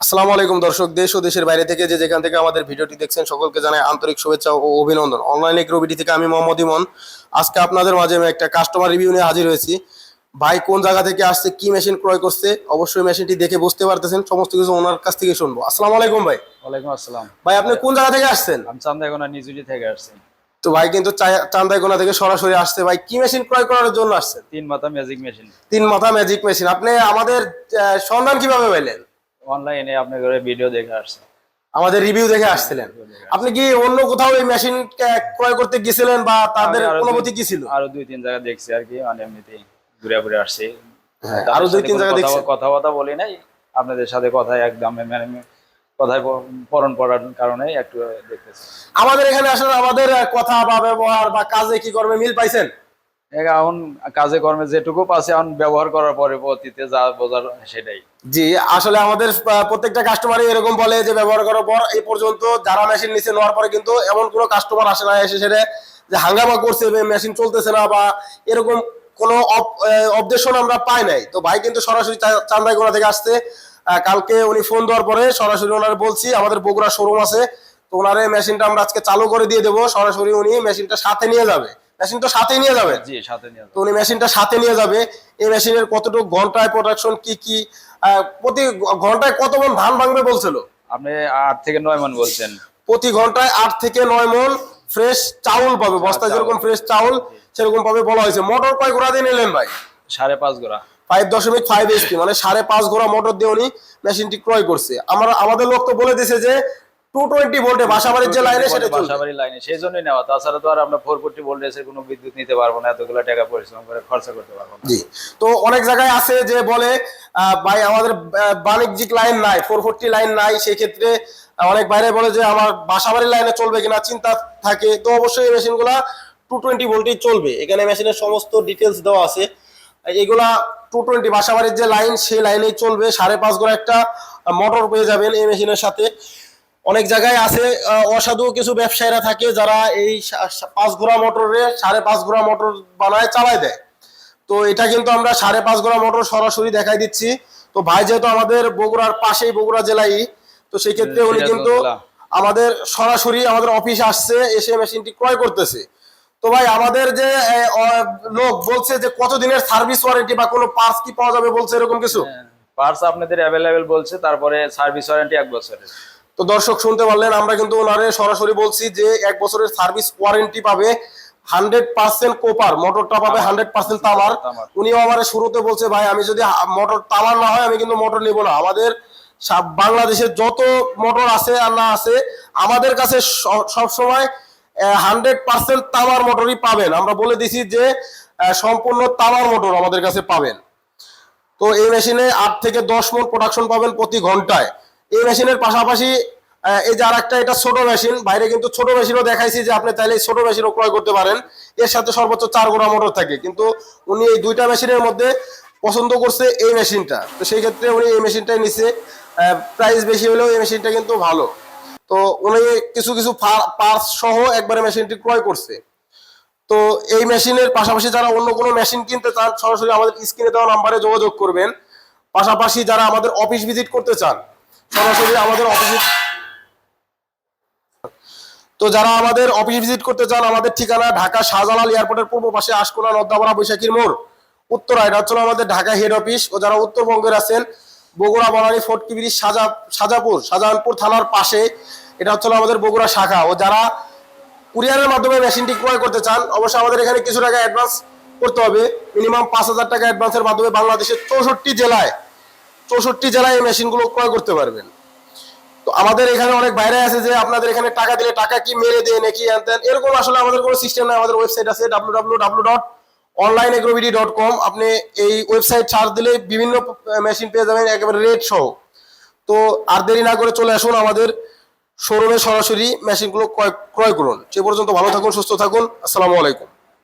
আসসালামু আলাইকুম দর্শক, দেশ ও দেশের বাইরে থেকে যে যেখান থেকে আমাদের ভিডিওটি দেখছেন সকলকে জানাই আন্তরিক শুভেচ্ছা ও অভিনন্দন। অনলাইন এগ্রোবিডি থেকে আমি মোহাম্মদ ইমন। আজকে আপনাদের মাঝে আমি একটা কাস্টমার রিভিউ নিয়ে হাজির হয়েছি। ভাই কোন জায়গা থেকে আসছে, কি মেশিন ক্রয় করছে, অবশ্যই মেশিনটি দেখে বুঝতে পারতেছেন। সমস্ত কিছু ওনার কাছ থেকে শুনবো। আসসালামু আলাইকুম ভাই। ওয়ালাইকুম আসসালাম। ভাই আপনি কোন জায়গা থেকে আসছেন? আমি চান্দাইগোনা নিজুরি থেকে আসছি। তো ভাই কিন্তু চান্দাইকোনা থেকে সরাসরি আসছে। ভাই কি মেশিন ক্রয় করার জন্য আসছেন? তিন মাথা ম্যাজিক মেশিন। তিন মাথা ম্যাজিক মেশিন। আপনি আমাদের সন্ধান কিভাবে পেলেন? অনলাইনে আপনার ঘরে ভিডিও দেখে আসছি। আমাদের রিভিউ দেখে আসছিলেন। আপনি কি অন্য কোথাও এই মেশিন ক্রয় করতে গেছিলেন বা তাদের অনুমতি কি ছিল? আরো দুই তিন জায়গা দেখছি আর কি, মানে এমনিতেই ঘুরে ঘুরে আসছি। আরো দুই তিন জায়গা দেখছি, কথা বলি নাই আপনাদের সাথে। কথায় একদম মানে কথায় পরন পড়ার কারণে একটু দেখতেছি। আমাদের এখানে আসলে আমাদের কথা বা ব্যবহার বা কাজে কি করবে মিল পাইছেন? এখন কাজে কর্মে যেটুকু পাচ্ছে এখন ব্যবহার করার পরে পরবর্তীতে যা বোঝার সেটাই। জি, আসলে আমাদের প্রত্যেকটা কাস্টমারই এরকম বলে যে ব্যবহার করার পর এই পর্যন্ত যারা মেশিন নিচে নেওয়ার পরে কিন্তু এমন কোনো কাস্টমার আসে না এসে সেটা যে হাঙ্গামা করছে মেশিন চলতেছে না বা এরকম কোনো অবজেকশন আমরা পাই নাই। তো ভাই কিন্তু সরাসরি চান্দাইকোনা থেকে আসছে। কালকে উনি ফোন দেওয়ার পরে সরাসরি ওনার বলছি আমাদের বগুড়া শোরুম আছে, তো ওনার মেশিনটা আমরা আজকে চালু করে দিয়ে দেবো। সরাসরি উনি মেশিনটা সাথে নিয়ে যাবে। মেশিন তো সাথে নিয়ে যাবে। জি, সাথে নিয়ে যাবে। তো উনি মেশিনটা সাথে নিয়ে যাবে। এই মেশিনের কতটুকু ঘন্টায় প্রোডাকশন কি প্রতি ঘন্টায় কত মন ধান ভাঙবে বলছিল? আপনি 8 থেকে 9 মণ বলছেন। প্রতি ঘন্টায় 8 থেকে 9 মন ফ্রেশ চাউল পাবে। বস্তায় যেরকম ফ্রেশ চাউল সেরকম পাবে বলা হয়েছে। মোটর কয় ঘোড়া দিয়ে নিলেন ভাই? 5.5 ঘোড়া। 5.5 HP, মানে 5.5 ঘোড়া মোটর দিয়ে উনি মেশিনটি ক্রয় করছে। আমাদের লোক তো বলে দিয়েছে যে 220 ভোল্টে বাসাবাড়ির যে লাইনে সেটা চলবে। বাসাবাড়ির লাইনে সেই জন্যই নেওয়া। তাছাড়া তো আর আমরা 440 ভোল্টেজের কোনো বিদ্যুৎ নিতে পারবো না, এতগুলো টাকা পরিশ্রম করে খরচা করতে পারবো না। জি, তো অনেক জায়গায় আছে যে বলে ভাই আমাদের বাণিজ্যিক লাইন নাই, 440 লাইন নাই, সেই ক্ষেত্রে অনেক বাইরে বলে যে আমার বাসাবাড়ির লাইনে চলবে কিনা চিন্তা থাকে। তো অবশ্যই এই মেশিনগুলা 220 ভোল্টেই চলবে। এখানে মেশিনের সমস্ত ডিটেলস দেওয়া আছে। এগুলা 220 বাসাবাড়ির যে লাইন সেই লাইনেই চলবে। 5.5 ঘোড়া একটা মোটর পেয়ে যাবেন এই মেশিনের সাথে। অনেক জায়গায় আছে অসাধু কিছু ব্যবসায়ীরা থাকে যারা এই 5 ঘোড়া মোটরে 5.5 ঘোড়া মোটর বানায় চালায় দেয়। তো এটা কিন্তু আমরা 5.5 ঘোড়া মোটর সরাসরি দেখাই দিচ্ছি। তো ভাই যেহেতু আমাদের বগুড়ার পাশেই, বগুড়া জেলায়, তো সেই ক্ষেত্রে উনি কিন্তু আমাদের সরাসরি আমাদের অফিসে আসছে, এসে মেশিনটি ক্রয় করতেছে। তো ভাই আমাদের যে লোক বলছে যে কতদিনের সার্ভিস ওয়ারেন্টি বা কোনো পার্টস কি পাওয়া যাবে বলছে, এরকম কিছু? পার্টস আপনাদের অ্যাভেলেবেল বলছে, তারপরে সার্ভিস ওয়ারেন্টি 1 বছরের। তো দর্শক শুনতে পারলেন, আমরা কিন্তু ওনারে সরাসরি বলছি যে 1 বছরের সার্ভিস ওয়ারেন্টি পাবে। 100% কোপার মোটরটা পাবে, 100% তামার। উনিও আমার শুরুতে বলছে ভাই আমি যদি মোটর তামার না হয় আমি কিন্তু মোটর নিব না। আমাদের বাংলাদেশের যত মোটর আছে আর না আছে আমাদের কাছে সব সময় 100% তামার মোটরই পাবেন। আমরা বলে দিছি যে সম্পূর্ণ তামার মোটর আমাদের কাছে পাবেন। তো এই মেশিনে 8 থেকে 10 মণ প্রোডাকশন পাবেন প্রতি ঘন্টায়। এই মেশিনের পাশাপাশি এই যে আরেকটা, এটা ছোট মেশিন, বাইরে কিন্তু ছোট মেশিনও দেখাইছি যে আপনি চাইলে ছোট মেশিনও ক্রয় করতে পারেন। এর সাথে সর্বোচ্চ 4 ঘোড়া মোটর থাকে, কিন্তু উনি এই দুইটা মেশিনের মধ্যে পছন্দ করছে এই মেশিনটা। তো সেই ক্ষেত্রে উনি এই মেশিনটাই নিছে। প্রাইস বেশি হলেও এই মেশিনটা কিন্তু ভালো। তো উনি কিছু কিছু পার্টস সহ একবারে মেশিনটি ক্রয় করছে। তো এই মেশিনের পাশাপাশি যারা অন্য কোনো মেশিন কিনতে চান সরাসরি আমাদের স্ক্রিনে দেওয়া নাম্বারে যোগাযোগ করবেন। পাশাপাশি যারা আমাদের অফিস ভিজিট করতে চান সরাসরি আমাদের যারা আমাদের অফিস ভিজিট করতে চান, আমাদের ঠিকানা ঢাকা শাহজালাল এয়ারপোর্টের পূর্ব পাশে আশকোনা নদ্দাপাড়া বৈশাখীর মোড় উত্তরা। এটা হচ্ছে আমাদের ঢাকা হেড অফিস। ও যারা উত্তরবঙ্গের আছেন বগুড়া, বনানী, ফটকি ব্রিজ, শাহজাহানপুর থানার পাশে, এটা হচ্ছে আমাদের বগুড়া শাখা। ও যারা কুরিয়ারের মাধ্যমে মেশিনটি ক্রয় করতে চান অবশ্যই আমাদের এখানে কিছু টাকা অ্যাডভান্স করতে হবে। মিনিমাম 5,000 টাকা অ্যাডভান্সের মাধ্যমে বাংলাদেশের 64 জেলায় এই মেশিনগুলো ক্রয় করতে পারবেন। তো আমাদের এখানে অনেক বাইরে আছে যে আপনাদের এখানে টাকা দিলে টাকা কি মেরে দেয় নাকি আনতেন, এরকম আসলে আমাদের কোনো সিস্টেম নাই। আমাদের ওয়েবসাইট আছে www.onlineagrobidi.com। আপনি এই ওয়েবসাইট সার্চ দিলে বিভিন্ন মেশিন পেয়ে যাবেন একেবারে রেট সহ। তো আর দেরি না করে চলে আসুন আমাদের শোরুমে, সরাসরি মেশিনগুলো ক্রয় করুন। সে পর্যন্ত ভালো থাকুন, সুস্থ থাকুন। আসসালামু আলাইকুম।